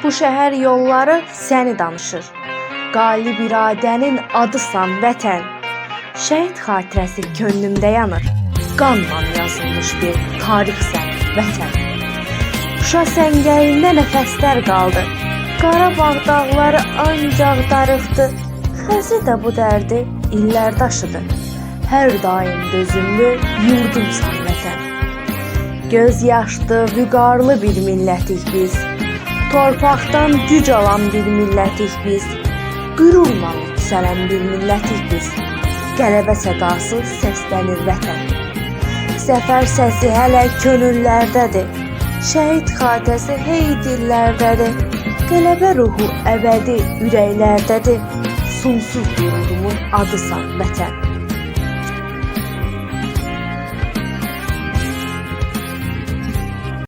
Bu şəhər yolları səni danışır. Qalib iradənin adısan vətən. Şəhid xatirəsi könlümdə yanır. Qanla yazılmış bir tarixsən vətən. Şuşa səngərində nəfəslər qaldı. Qarabağ dağları ancaq darıxdı. Xəzi də bu dərdi illər daşıdı. Hər daim dözümlü yurdumsan vətən. Göz yaşlı, vüqarlı bir millətik biz. Torpaqdan güc alan bir millətik biz. Qürurla yüksələn bir millətik biz. Qələbə sədası səslənir vətən. Zəfər səsi hələ könüllərdədir. Şəhid xatirəsi hey dillərdədir. Qələbə ruhu əbədi ürəklərdədir. Sonsuz qururumun adısan vətən.